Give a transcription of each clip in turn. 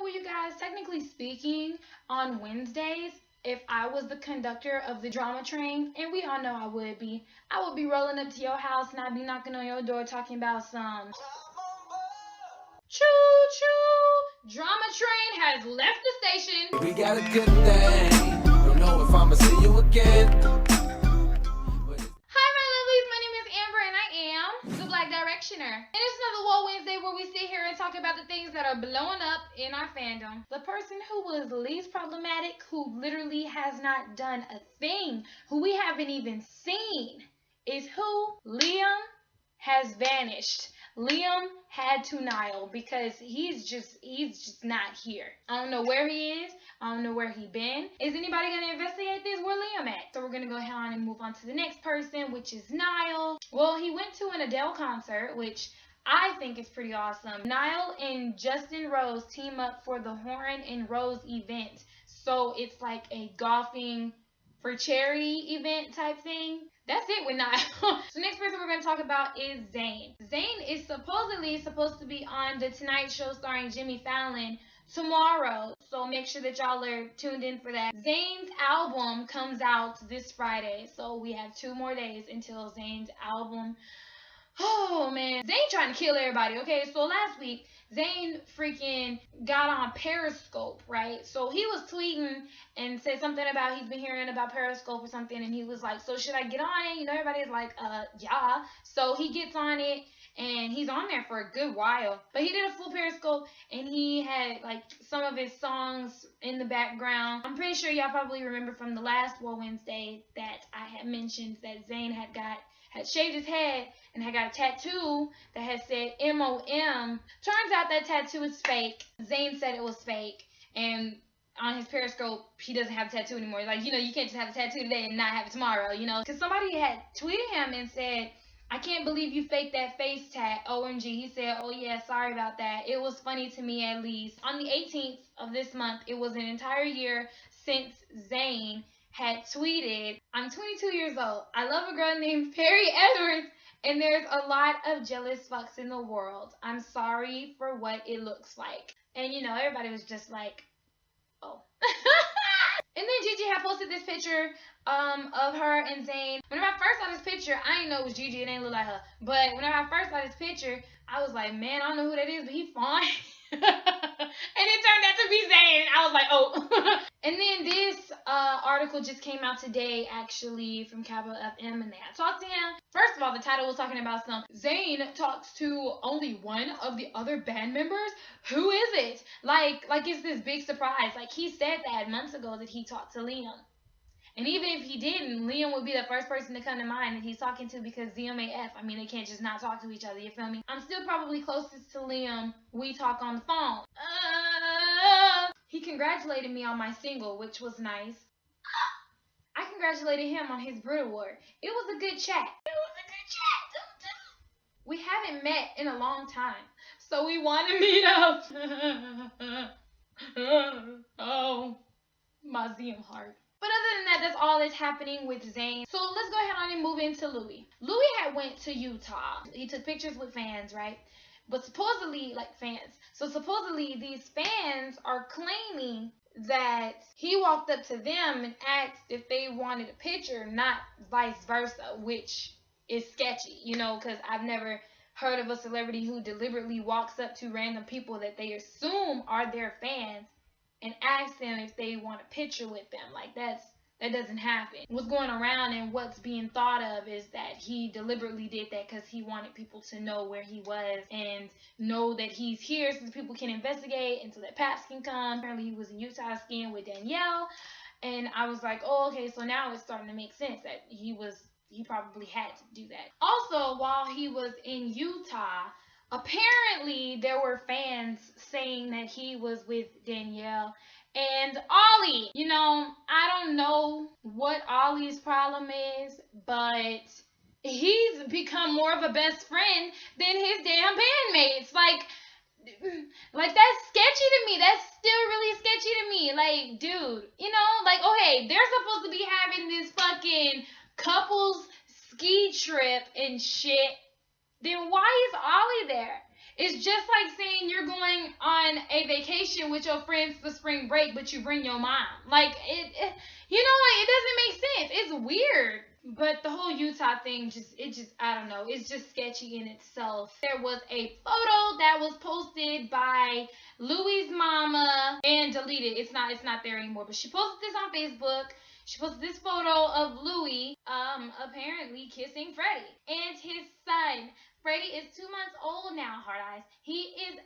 know, you guys, technically speaking, on Wednesdays, if I was the conductor of the drama train, and we all know I would be rolling up to your house and I'd be knocking on your door talking about some choo choo. Drama train has left the station. We got a good thing. Don't know if I'ma see you again. Hi, my lovelies. My name is Amber, and I am the Black Directioner. And it's another WOAH Wednesday where we sit here and talk about the things that are blowing up in our fandom. The person who was least problematic, who literally has not done a thing, who we haven't even seen, is who? Liam has vanished. Liam had to Nile because he's just not here. I don't know where he is. I don't know where he been. Is anybody gonna investigate this? Where Liam at? So we're gonna go ahead on and move on to the next person, which is Niall. Well, he went to an Adele concert, which I think is pretty awesome. Niall and Justin Rose team up for the Horn and Rose event. So it's like a golfing for charity event type thing. That's it with Niall. So next person we're going to talk about is Zayn. Zayn is supposedly supposed to be on The Tonight Show starring Jimmy Fallon tomorrow. So make sure that y'all are tuned in for that. Zayn's album comes out this Friday. So we have 2 more days until Zayn's album. Oh man, Zayn trying to kill everybody, okay? So last week, Zayn freaking got on Periscope, right? So he was tweeting and said something about he's been hearing about Periscope or something, and he was like, so should I get on it? You know, everybody's like, yeah. So he gets on it, and he's on there for a good while. But he did a full Periscope, and he had like some of his songs in the background. I'm pretty sure y'all probably remember from the last WOAH Wednesday that I had mentioned that Zayn had shaved his head and had got a tattoo that had said MOM. Turns out that tattoo is fake. Zayn said it was fake. And on his Periscope, he doesn't have a tattoo anymore. Like, you know, you can't just have a tattoo today and not have it tomorrow, you know. Because somebody had tweeted him and said, I can't believe you faked that face tat. OMG. He said, oh yeah, sorry about that. It was funny to me at least. On the 18th of this month, it was an entire year since Zayn had tweeted, I'm 22 years old. I love a girl named Perry Edwards. And there's a lot of jealous fucks in the world. I'm sorry for what it looks like. And, you know, everybody was just like, oh. And then Gigi had posted this picture of her and Zayn. Whenever I first saw this picture, I didn't know it was Gigi. It didn't look like her. But whenever I first saw this picture, I was like, man, I don't know who that is, but he fine. And it turned out to be Zayn. I was like, oh. And then this article just came out today, actually, from Capital FM, and they had talked to him. First of all, the title was talking about Zayn talks to only one of the other band members. Who is it? Like it's this big surprise. Like, he said that months ago that he talked to Liam. And even if he didn't, Liam would be the first person to come to mind that he's talking to because ZMAF. I mean, they can't just not talk to each other, you feel me? I'm still probably closest to Liam. We talk on the phone. He congratulated me on my single, which was nice. I congratulated him on his Brit Award. It was a good chat. We haven't met in a long time, so we want to meet up. Oh, my Zion heart. But other than that, that's all that's happening with Zayn. So let's go ahead on and move into Louis. Louis had went to Utah. He took pictures with fans, right? But supposedly, supposedly these fans are claiming that he walked up to them and asked if they wanted a picture, not vice versa, which is sketchy, you know, because I've never heard of a celebrity who deliberately walks up to random people that they assume are their fans and asks them if they want a picture with them. Like, that doesn't happen. What's going around and what's being thought of is that he deliberately did that because he wanted people to know where he was and know that he's here so that people can investigate and so that Paps can come. Apparently he was in Utah skiing with Danielle, and I was like, oh, okay, so now it's starting to make sense that he probably had to do that. Also, while he was in Utah, apparently there were fans saying that he was with Danielle and Ollie. You know, I don't know what Ollie's problem is, but he's become more of a best friend than his damn bandmates. Like that's sketchy to me. That's still really sketchy to me. Like, dude, you know, like, okay, they're supposed to be having this fucking couples ski trip and shit. Then why is Ollie there? It's just like saying you're going on a vacation with your friends for spring break, but you bring your mom. Like, you know, it doesn't make sense. It's weird. But the whole Utah thing, I don't know. It's just sketchy in itself. There was a photo that was posted by Louie's mama and deleted. It's not there anymore. But she posted this on Facebook. She posted this photo of Louie, apparently kissing Freddie and his son. Freddie is 2 months old now, Hard Eyes. He is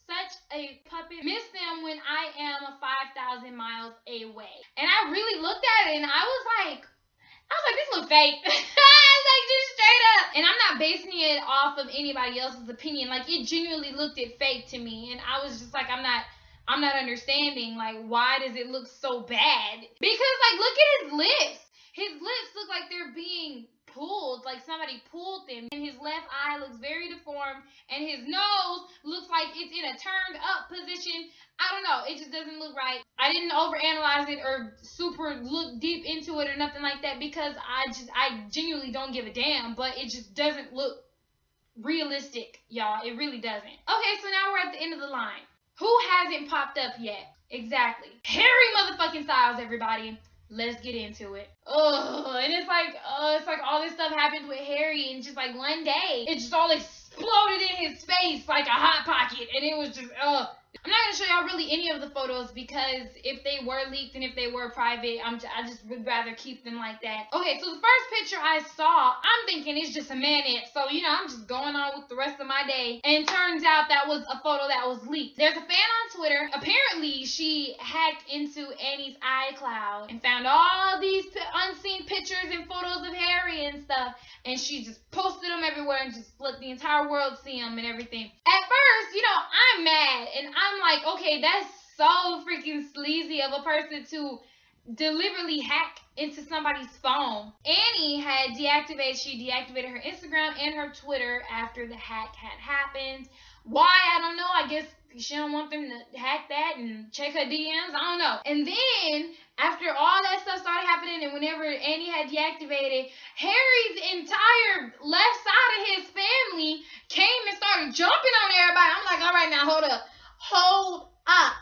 such a puppy. Miss them when I am 5,000 miles away. And I really looked at it and I was like, this looks fake. Like, just straight up. And I'm not basing it off of anybody else's opinion. Like, it genuinely looked fake to me. And I was just like, I'm not understanding, like, why does it look so bad? Because, like, look at his lips. His lips look like they're being pulled, like somebody pulled them. And his left eye looks very deformed. And his nose looks like it's in a turned up position. I don't know. It just doesn't look right. I didn't overanalyze it or super look deep into it or nothing like that because I genuinely don't give a damn. But it just doesn't look realistic, y'all. It really doesn't. Okay, so now we're at the end of the line. Who hasn't popped up yet? Exactly. Harry motherfucking Styles, everybody. Let's get into it. And it's like all this stuff happened with Harry and just like one day it just all exploded in his face like a hot pocket, and it was just I'm not gonna show y'all really any of the photos because if they were leaked and if they were private, I just would rather keep them like that. Okay, so the first picture I saw, I'm thinking it's just a minute, so you know I'm just going on with the rest of my day, and turns out that was a photo that was leaked. There's a fan on Twitter. Apparently she hacked into Annie's iCloud and found all these unseen pictures and photos of Harry and stuff, and she just posted them everywhere and just let the entire world see them and everything. At first, you know, I'm mad and I'm like, okay, that's so freaking sleazy of a person to deliberately hack into somebody's phone. Annie had she deactivated her Instagram and her Twitter after the hack had happened. Why? I don't know. I guess she don't want them to hack that and check her DMs. I don't know. And then after all that stuff started happening and whenever Annie had deactivated, Harry's entire left side of his family came and started jumping on everybody. I'm like, all right, now hold up.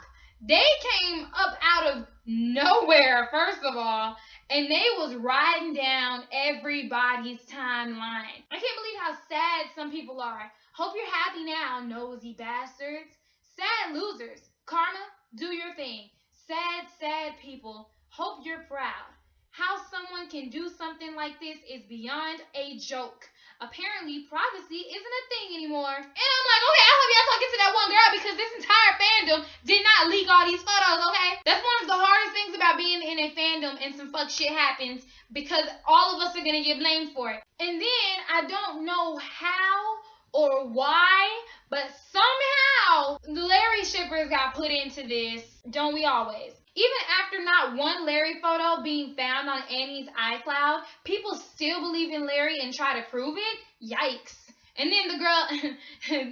They came up out of nowhere, first of all, and they was riding down everybody's timeline. I can't believe how sad some people are. Hope you're happy now, nosy bastards. Sad losers. Karma, do your thing. Sad, sad people. Hope you're proud. How someone can do something like this is beyond a joke. Apparently, privacy isn't a thing anymore. And I'm like, okay, I hope y'all talking to that one girl because this entire fandom did not leak all these photos, okay? That's one of the hardest things about being in a fandom and some fuck shit happens because all of us are going to get blamed for it. And then, I don't know how or why, but somehow the Larry shippers got put into this. Don't we always? Even after not one Larry photo being found on Annie's iCloud, people still believe in Larry and try to prove it? Yikes. And then the girl,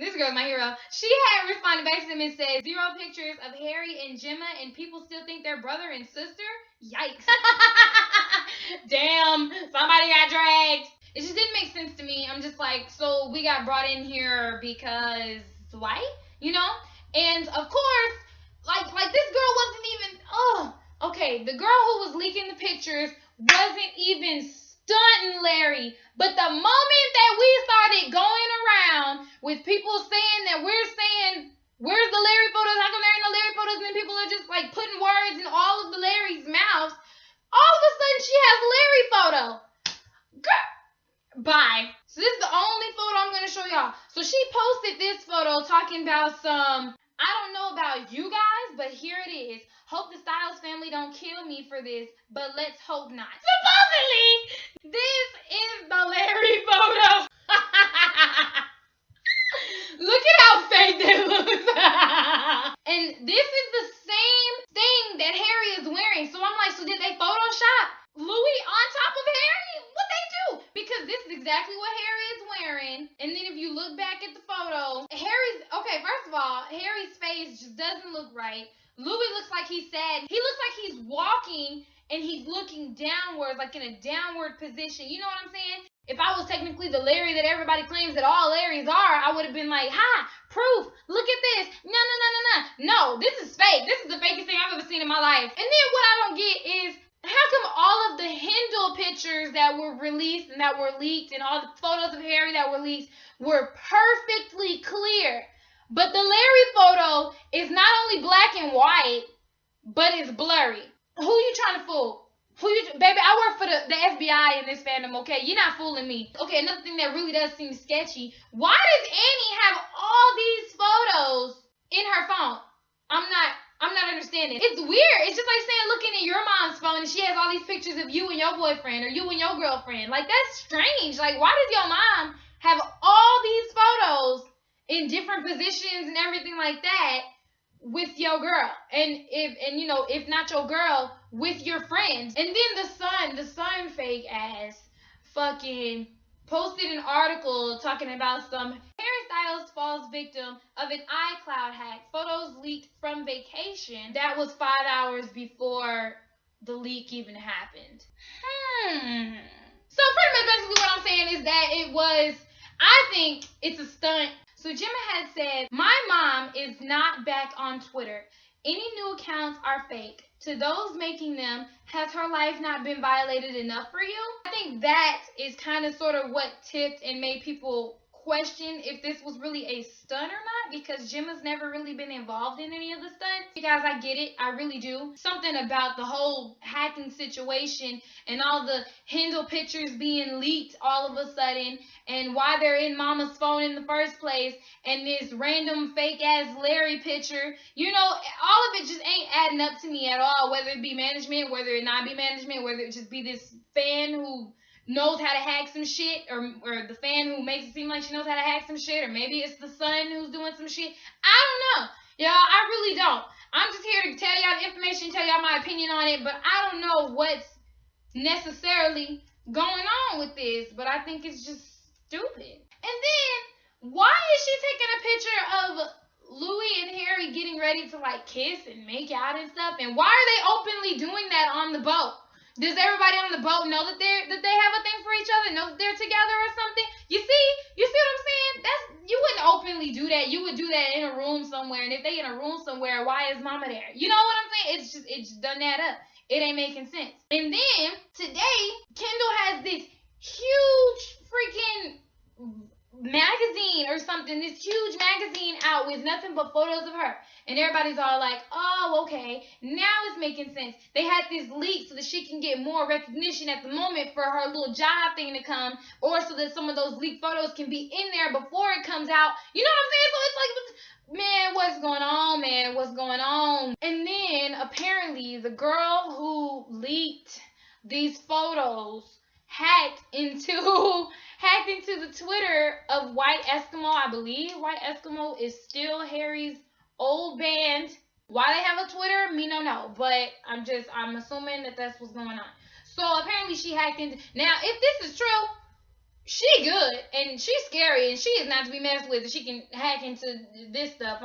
this girl's my hero, she had responded back to them and said, 0 pictures of Harry and Gemma and people still think they're brother and sister? Yikes. Damn, somebody got dragged. It just didn't make sense to me. I'm just like, so we got brought in here because why? You know? And of course, like this girl wasn't even, okay, the girl who was leaking the pictures wasn't even stunting Larry. But the moment that we started going around with people saying that we're saying, where's the Larry photos? How come there ain't no Larry photos? And then people are just like putting words in all of the Larry's mouths. All of a sudden she has a Larry photo. Girl. Bye. So this is the only photo I'm going to show y'all. So she posted this photo talking about some, I don't know about you guys, but here it is. Hope the Styles family don't kill me for this, but let's hope not. Supposedly, this is the Larry photo. Look at how fake that looks. And this is the same thing that Harry is wearing. So I'm like, so did they Photoshop Louis on top of Harry? What they do? Because this is exactly what Harry is wearing. And then if you look back at the photo, first of all, Harry's face just doesn't look right. Louis looks like he's sad. He looks like he's walking and he's looking downwards, like in a downward position. You know what I'm saying? if I was technically the Larry that everybody claims that all Larrys are, I would have been like, ha, proof, look at this. No, this is fake. This is the fakest thing I've ever seen in my life. And then what I don't get is, how come all of the Hindle pictures that were released and that were leaked and all the photos of Harry that were leaked were perfectly clear, but the Larry photo is not only black and white, but it's blurry? Who you trying to fool? Baby, I work for the FBI in this fandom, okay? You're not fooling me. Okay, another thing that really does seem sketchy. Why does Annie have all these photos in her phone? I'm not understanding. It's weird. It's just like saying looking at your mom's phone and she has all these pictures of you and your boyfriend or you and your girlfriend. Like, that's strange. Like, why does your mom have all these photos in different positions and everything like that with your girl? And if not your girl, with your friends. And then the sun fake ass fucking posted an article talking about some Harry Styles falls victim of an iCloud hack. Photos leaked from vacation. That was 5 hours before the leak even happened. So pretty much basically what I'm saying is that I think it's a stunt. So Gemma had said, my mom is not back on Twitter. Any new accounts are fake. To those making them, has her life not been violated enough for you? I think that is kind of sort of what tipped and made people question if this was really a stunt or not, because Gemma's never really been involved in any of the stunts. You guys, I get it. I really do. Something about the whole hacking situation and all the Hindle pictures being leaked all of a sudden, and why they're in mama's phone in the first place, and this random fake ass Larry picture. You know, all of it just ain't adding up to me at all, whether it be management, whether it not be management, whether it just be this fan who knows how to hack some shit, or the fan who makes it seem like she knows how to hack some shit, or maybe it's the son who's doing some shit. I don't know. Y'all, I really don't. I'm just here to tell y'all the information, tell y'all my opinion on it, but I don't know what's necessarily going on with this, but I think it's just stupid. And then, why is she taking a picture of Louis and Harry getting ready to like kiss and make out and stuff, and why are they openly doing that on the boat? Does everybody on the boat know that they have a thing for each other? Know that they're together or something? You see what I'm saying? You wouldn't openly do that. You would do that in a room somewhere. And if they in a room somewhere, why is mama there? You know what I'm saying? It just doesn't add up. It ain't making sense. And then today, Kendall has this huge freaking magazine or something, this huge magazine out with nothing but photos of her, and everybody's all like, oh, okay, now it's making sense. They had this leak so that she can get more recognition at the moment for her little job thing to come, or so that some of those leaked photos can be in there before it comes out. You know what I'm saying? So it's like, man, what's going on, man? What's going on? And then apparently the girl who leaked these photos hacked into the Twitter of White Eskimo. I believe White Eskimo is still Harry's old band. Why they have a Twitter, me no know, but I'm assuming that that's what's going on. So apparently she hacked into. Now, if this is true, she good and she's scary and she is not to be messed with. She can hack into this stuff.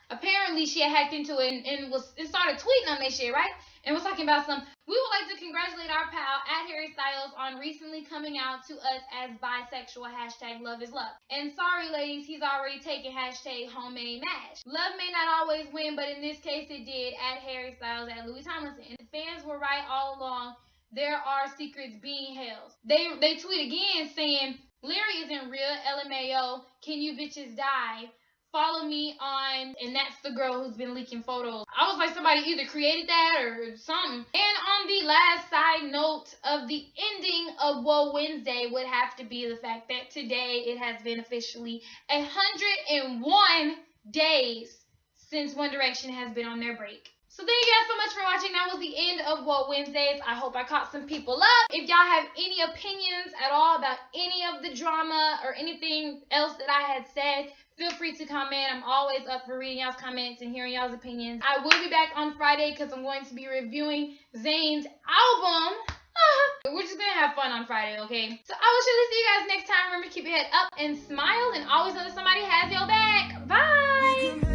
Apparently she had hacked into it and started tweeting on that shit, right? And was talking about we would like to congratulate our pal at Harry Styles on recently coming out to us as bisexual, #LoveIsLove. And sorry ladies, he's already taken #homemade mash. Love may not always win, but in this case it did, at Harry Styles, at Louis Tomlinson. And the fans were right all along. There are secrets being held. They tweet again saying, Larry isn't real, LMAO, can you bitches die? Follow me on, and that's the girl who's been leaking photos. I was like, somebody either created that or something. And on the last side note of the ending of WOAH Wednesday would have to be the fact that today it has been officially 101 days since One Direction has been on their break. So thank you guys so much for watching. That was the end of WOAH Wednesdays. I hope I caught some people up. If y'all have any opinions at all about any of the drama or anything else that I had said, feel free to comment. I'm always up for reading y'all's comments and hearing y'all's opinions. I will be back on Friday because I'm going to be reviewing Zayn's album. We're just going to have fun on Friday, okay? So I will surely see you guys next time. Remember to keep your head up and smile, and always know that somebody has your back. Bye!